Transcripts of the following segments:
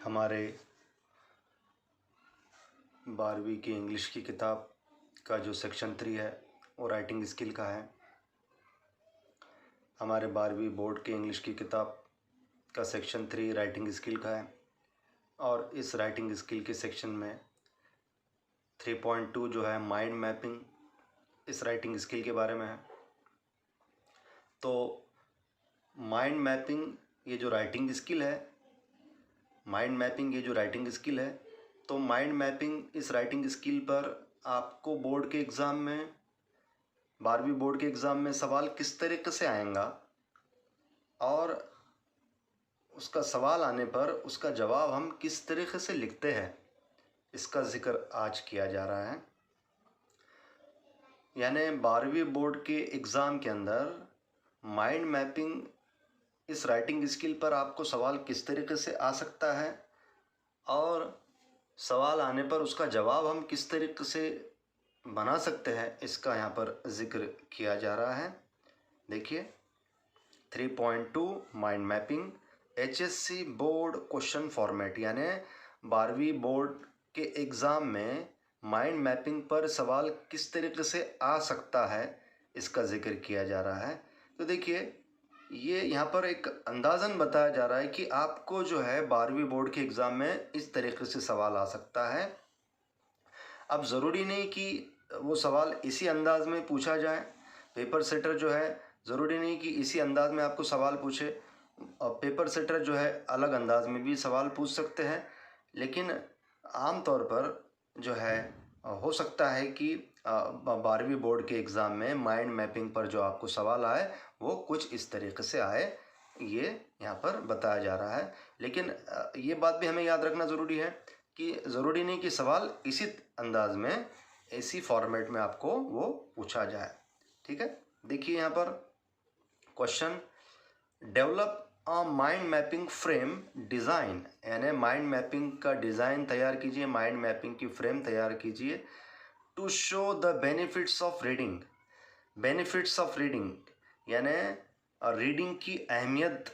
हमारे 12वीं की इंग्लिश की किताब का जो सेक्शन 3 है वो राइटिंग स्किल का है। हमारे 12वीं बोर्ड की इंग्लिश की किताब का सेक्शन 3 राइटिंग स्किल का है और इस राइटिंग स्किल के सेक्शन में 3.2 जो है माइंड मैपिंग इस राइटिंग स्किल के बारे में है। तो माइंड मैपिंग ये जो राइटिंग स्किल है, तो माइंड मैपिंग इस राइटिंग स्किल पर आपको बोर्ड के एग्ज़ाम में 12वीं बोर्ड के एग्ज़ाम में सवाल किस तरीके से आएगा और उसका सवाल आने पर उसका जवाब हम किस तरीके से लिखते हैं, इसका जिक्र आज किया जा रहा है। यानी 12वीं बोर्ड के एग्ज़ाम के अंदर माइंड मैपिंग इस राइटिंग स्किल पर आपको सवाल किस तरीके से आ सकता है और सवाल आने पर उसका जवाब हम किस तरीके से बना सकते हैं, इसका यहाँ पर जिक्र किया जा रहा है। देखिए 3.2 mind mapping HSC board question format, यानी 12वीं बोर्ड के एग्ज़ाम में माइंड मैपिंग पर सवाल किस तरीके से आ सकता है, इसका जिक्र किया जा रहा है। तो देखिए ये यहाँ पर एक अंदाज़न बताया जा रहा है कि आपको जो है 12वीं बोर्ड के एग्ज़ाम में इस तरीके से सवाल आ सकता है। अब ज़रूरी नहीं कि वो सवाल इसी अंदाज में पूछा जाए। पेपर सेटर जो है ज़रूरी नहीं कि इसी अंदाज में आपको सवाल पूछे, और पेपर सेटर जो है अलग अंदाज में भी सवाल पूछ सकते हैं। लेकिन आम तौर पर जो है हो सकता है कि 12वीं बोर्ड के एग्ज़ाम में माइंड मैपिंग पर जो आपको सवाल आए वो कुछ इस तरीके से आए, ये यहाँ पर बताया जा रहा है। लेकिन ये बात भी हमें याद रखना ज़रूरी है कि ज़रूरी नहीं कि सवाल इसी अंदाज में, इसी फॉर्मेट में आपको वो पूछा जाए। ठीक है, देखिए यहाँ पर question, develop a mind mapping frame design, यानी माइंड मैपिंग का डिज़ाइन तैयार कीजिए, माइंड मैपिंग की फ्रेम तैयार कीजिए to show the benefits of reading. Benefits of reading यानी रीडिंग की अहमियत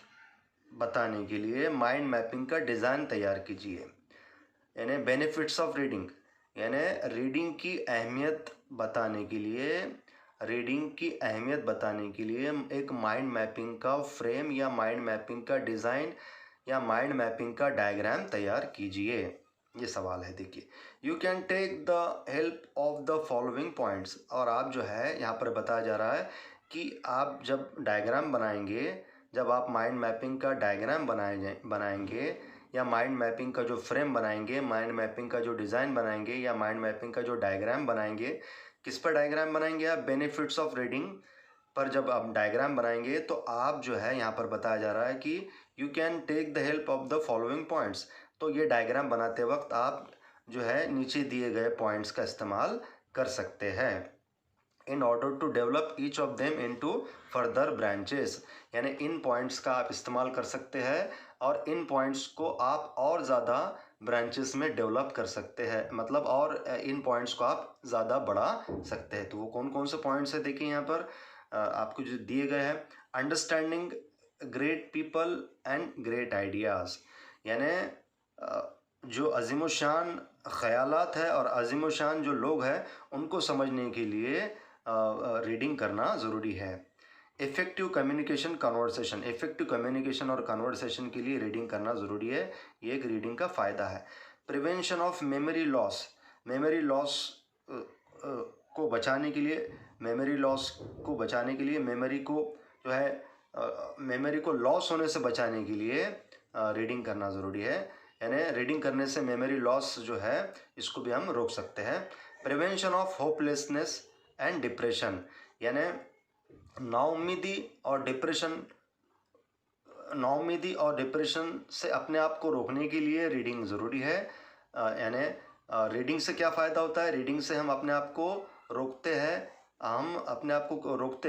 बताने के लिए माइंड मैपिंग का डिज़ाइन तैयार कीजिए। यानी बेनिफिट्स ऑफ रीडिंग यानी रीडिंग की अहमियत बताने के लिए, एक माइंड मैपिंग का फ्रेम या माइंड मैपिंग का डिज़ाइन या माइंड मैपिंग का डायग्राम तैयार कीजिए। ये सवाल है। देखिए, you can take the help of the following points, और आप जो है यहाँ पर बताया जा रहा है कि आप जब डायग्राम बनाएंगे, जब आप माइंड मैपिंग का डायग्राम बनाएंगे या माइंड मैपिंग का जो फ्रेम बनाएंगे, माइंड मैपिंग का जो डिज़ाइन बनाएंगे या माइंड मैपिंग का जो डायग्राम बनाएंगे, किस पर डायग्राम बनाएंगे आप? बेनिफिट्स ऑफ रीडिंग पर जब आप डायग्राम बनाएंगे तो आप जो है यहाँ पर बताया जा रहा है कि you can take the help of the following points. तो ये डायग्राम बनाते वक्त आप जो है नीचे दिए गए पॉइंट्स का इस्तेमाल कर सकते हैं in order to develop each of them into further branches. यानी इन पॉइंट्स का आप इस्तेमाल कर सकते हैं और इन पॉइंट्स को आप और ज़्यादा ब्रांचेस में डेवलप कर सकते हैं, मतलब और इन पॉइंट्स को आप ज़्यादा बढ़ा सकते हैं। तो वो कौन कौन से पॉइंट्स है देखिए यहाँ पर आपको जो दिए गए हैं। Understanding great people and great ideas, यानी जो अज़ीमुशान ख़यालात है और अज़ीमुशान जो लोग हैं उनको समझने के लिए रीडिंग करना ज़रूरी है। Effective communication conversation, effective communication और कन्वर्सेशन के लिए रीडिंग करना ज़रूरी है, ये एक रीडिंग का फ़ायदा है। Prevention of memory loss, memory loss को बचाने के लिए, मेमोरी को जो है मेमोरी को लॉस होने से बचाने के लिए रीडिंग करना ज़रूरी है। यानी रीडिंग करने से मेमोरी लॉस जो है इसको भी हम रोक सकते हैं। Prevention of hopelessness and depression, यानी नाउम्मीदी और डिप्रेशन से अपने आप को रोकने के लिए रीडिंग ज़रूरी है। यानी रीडिंग से क्या फ़ायदा होता है? रीडिंग से हम अपने आप को रोकते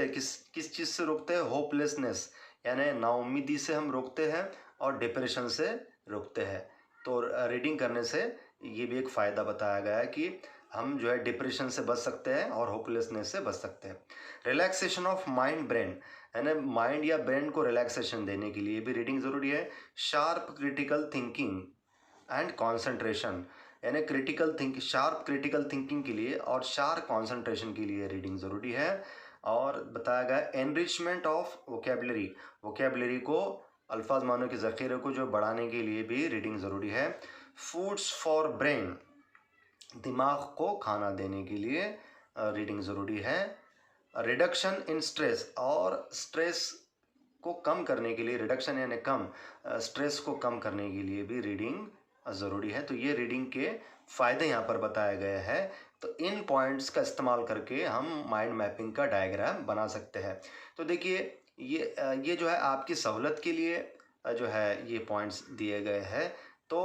हैं, किस चीज़ से रोकते हैं? होपलेसनेस यानी नाउम्मीदी से हम रोकते हैं और डिप्रेशन से रोकते हैं। तो रीडिंग करने से ये भी एक फ़ायदा बताया गया है कि हम जो है डिप्रेशन से बच सकते हैं और होपलेसनेस से बच सकते हैं। रिलैक्सेशन ऑफ माइंड ब्रेन, यानी माइंड या ब्रेन को रिलैक्सेशन देने के लिए भी रीडिंग ज़रूरी है। Sharp critical thinking, and concentration, यानी शार्प क्रिटिकल थिंकिंग के लिए और शार्प कंसंट्रेशन के लिए रीडिंग ज़रूरी है। और बताया गया एनरिचमेंट ऑफ वोकेबलरी को, अल्फाज मानों के ज़ख़ीरे को जो बढ़ाने के लिए भी रीडिंग ज़रूरी है। फूड्स फॉर ब्रेन, दिमाग को खाना देने के लिए रीडिंग ज़रूरी है। रिडक्शन इन स्ट्रेस, और स्ट्रेस को कम करने के लिए, रिडक्शन यानी कम, स्ट्रेस को कम करने के लिए भी रीडिंग ज़रूरी है। तो ये रीडिंग के फ़ायदे यहाँ पर बताए गए हैं। तो इन पॉइंट्स का इस्तेमाल करके हम माइंड मैपिंग का डायग्राम बना सकते हैं। तो देखिए ये जो है आपकी सहूलत के लिए जो है ये पॉइंट्स दिए गए हैं। तो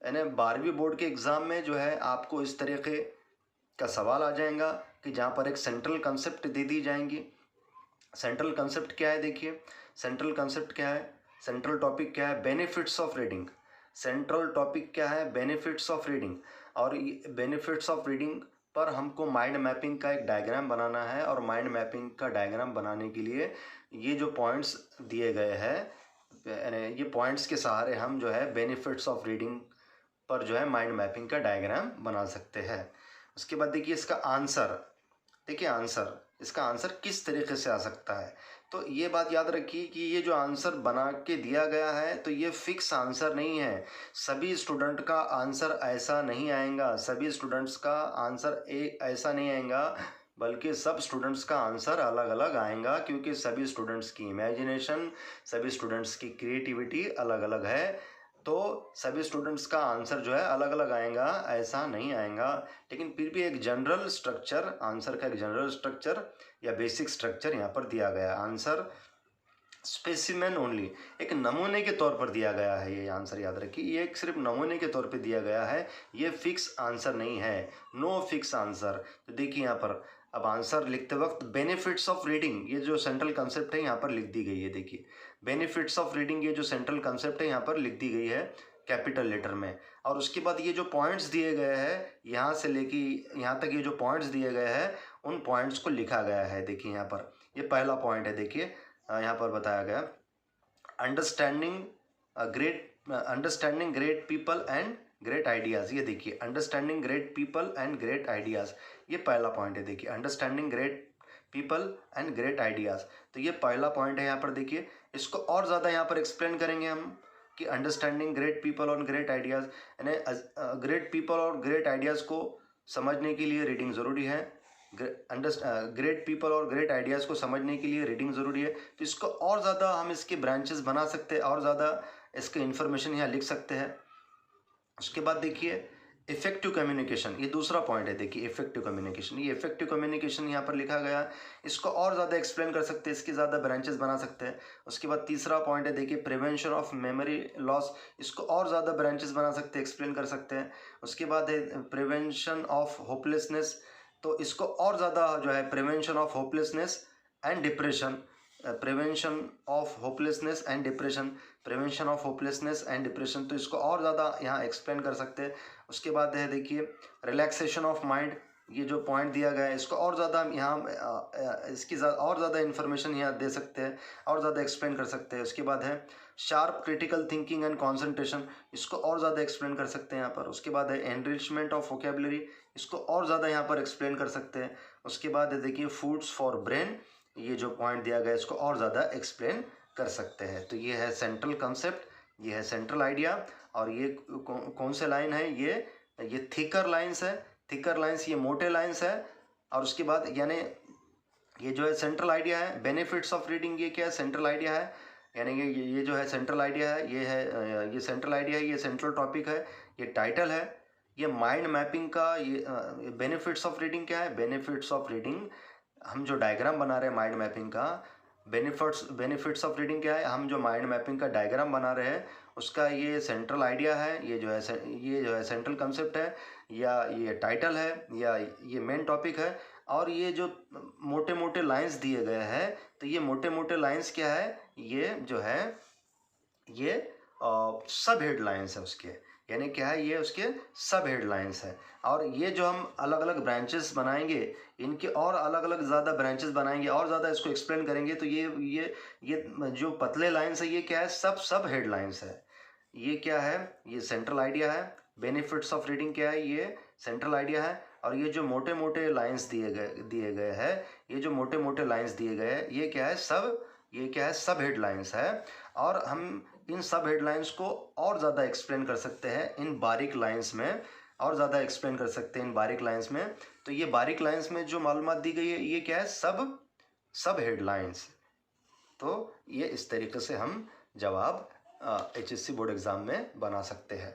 यानी 12वीं बोर्ड के एग्ज़ाम में जो है आपको इस तरीके का सवाल आ जाएगा कि जहाँ पर एक सेंट्रल कंसेप्ट दे दी जाएंगी। सेंट्रल कंसेप्ट क्या है, देखिए सेंट्रल कंसेप्ट क्या है, सेंट्रल टॉपिक क्या है, benefits of reading. Central topic क्या है, बेनिफिट्स ऑफ रीडिंग। और बेनिफिट्स ऑफ रीडिंग पर हमको माइंड मैपिंग का एक डायग्राम बनाना है। और माइंड मैपिंग का डायग्राम बनाने के लिए ये जो पॉइंट्स दिए गए हैं, ये पॉइंट्स के सहारे हम जो है बेनिफिट्स ऑफ रीडिंग पर जो है माइंड मैपिंग का डायग्राम बना सकते हैं। उसके बाद देखिए इसका आंसर, देखिए आंसर, इसका आंसर किस तरीके से आ सकता है। तो ये बात याद रखिए कि ये जो आंसर बना के दिया गया है तो ये फिक्स आंसर नहीं है। सभी स्टूडेंट का आंसर ऐसा नहीं आएगा, सभी स्टूडेंट्स का आंसर ऐसा नहीं आएगा, बल्कि सब स्टूडेंट्स का आंसर अलग अलग आएगा, क्योंकि सभी स्टूडेंट्स की इमेजिनेशन, सभी स्टूडेंट्स की क्रिएटिविटी अलग अलग है। तो सभी स्टूडेंट्स का आंसर जो है अलग अलग आएगा, ऐसा नहीं आएगा। लेकिन फिर भी एक जनरल स्ट्रक्चर, आंसर का एक जनरल स्ट्रक्चर या बेसिक स्ट्रक्चर यहाँ पर दिया गया है। आंसर स्पेसिमेन ओनली, एक नमूने के तौर पर दिया गया है। ये आंसर याद रखिए, ये एक सिर्फ नमूने के तौर पे दिया गया है, ये फिक्स आंसर नहीं है, नो फिक्स आंसर। तो देखिए यहाँ पर अब आंसर लिखते वक्त बेनिफिट्स ऑफ रीडिंग, ये जो सेंट्रल कंसेप्ट है यहाँ पर लिख दी गई है। देखिए बेनिफिट्स ऑफ रीडिंग, ये जो सेंट्रल कंसेप्ट है यहाँ पर लिख दी गई है कैपिटल लेटर में। और उसके बाद ये जो पॉइंट्स दिए गए हैं, यहाँ से लेके यहाँ तक ये जो पॉइंट्स दिए गए हैं, उन पॉइंट्स को लिखा गया है। देखिए यहाँ पर ये पहला पॉइंट है, देखिए यहाँ पर बताया गया understanding great people and great ideas. ये देखिए understanding great people and great ideas, ये पहला पॉइंट है। देखिए understanding great people and great ideas, तो ये पहला पॉइंट है यहाँ पर। देखिए इसको और ज़्यादा यहाँ पर एक्सप्लेन करेंगे हम कि अंडरस्टैंडिंग ग्रेट पीपल और ग्रेट आइडियाज़, यानी ग्रेट पीपल और ग्रेट आइडियाज़ को समझने के लिए रीडिंग ज़रूरी है। ग्रेट पीपल और ग्रेट आइडियाज़ को समझने के लिए रीडिंग ज़रूरी है। तो इसको और ज़्यादा हम इसके ब्रांचेस बना सकते हैं, और ज़्यादा इसके इन्फॉर्मेशन यहाँ लिख सकते हैं। उसके बाद देखिए इफेक्टिव कम्युनिकेशन, ये दूसरा पॉइंट है। देखिए इफेक्टिव कम्युनिकेशन, ये इफेक्टिव कम्युनिकेशन यहाँ पर लिखा गया है, इसको और ज़्यादा एक्सप्लेन कर सकते हैं, इसकी ज़्यादा ब्रांचेस बना सकते हैं। उसके बाद तीसरा पॉइंट है, देखिए प्रिवेंशन ऑफ मेमोरी लॉस, इसको और ज़्यादा ब्रांचेस बना सकते हैं, एक्सप्लेन कर सकते हैं। उसके बाद है प्रिवेंशन ऑफ होपलेसनेस, तो इसको और ज़्यादा जो है prevention of hopelessness and depression, prevention of hopelessness and depression, prevention of hopelessness and depression, तो इसको और ज़्यादा यहाँ एक्सप्लेन कर सकते हैं। उसके बाद है देखिए रिलैक्सेशन ऑफ माइंड, ये जो पॉइंट दिया गया है इसको और ज़्यादा यहाँ इसकी और ज़्यादा इन्फॉर्मेशन यहाँ दे सकते हैं, और ज़्यादा एक्सप्लेन कर सकते हैं। उसके बाद है sharp critical thinking and concentration, इसको और ज़्यादा एक्सप्लेन कर सकते हैं यहाँ पर। उसके बाद है एनरिचमेंट ऑफ वोकेबलरी, इसको और ज़्यादा यहाँ पर एक्सप्लेन कर सकते हैं। उसके बाद है देखिए फूड्स फॉर ब्रेन, ये जो पॉइंट दिया गया है इसको और ज़्यादा एक्सप्लेन कर सकते हैं। तो ये है सेंट्रल कंसेप्ट, ये है सेंट्रल आइडिया। और ये कौन से लाइन है, ये थिकर लाइन्स है, थिकर लाइन्स, ये मोटे लाइन्स है। और उसके बाद यानी ये जो है सेंट्रल आइडिया है, बेनिफिट्स ऑफ रीडिंग, ये क्या है, सेंट्रल आइडिया है। यानी ये जो है सेंट्रल आइडिया है, ये है ये सेंट्रल आइडिया है, ये सेंट्रल टॉपिक है, ये टाइटल है। ये माइंड मैपिंग का ये बेनिफिट्स ऑफ रीडिंग क्या है, बेनिफिट्स ऑफ रीडिंग, हम जो डायग्राम बना रहे हैं माइंड मैपिंग का, बेनिफिट्स ऑफ रीडिंग क्या है, हम जो माइंड मैपिंग का डायग्राम बना रहे हैं उसका ये सेंट्रल आइडिया है, ये जो है सेंट्रल कंसेप्ट है, या ये टाइटल है, या ये मेन टॉपिक है। और ये जो मोटे मोटे लाइंस दिए गए हैं, तो ये मोटे मोटे लाइंस क्या है, ये जो है ये सब हेडलाइंस है उसके, यानी क्या है, ये उसके सब हेडलाइंस है। और ये जो हम अलग अलग ब्रांचेस बनाएंगे, इनके और अलग अलग ज़्यादा ब्रांचेस बनाएंगे, और ज़्यादा इसको एक्सप्लेन करेंगे, तो ये जो पतले लाइंस है ये क्या है, सब हेडलाइंस है। ये क्या है, ये सेंट्रल आइडिया है। बेनिफिट्स ऑफ रीडिंग क्या है, ये सेंट्रल आइडिया है। और ये जो मोटे मोटे लाइंस दिए गए हैं, ये जो मोटे मोटे लाइंस दिए गए हैं, ये क्या है, सब हेडलाइंस है। और हम इन सब हेडलाइंस को और ज़्यादा एक्सप्लेन कर सकते हैं इन बारीक लाइंस में, और ज़्यादा एक्सप्लेन कर सकते हैं इन बारीक लाइंस में। तो ये बारीक लाइंस में जो मालूमात दी गई है, ये क्या है, सब हेडलाइंस। तो ये इस तरीके से हम जवाब HSC बोर्ड एग्ज़ाम में बना सकते हैं।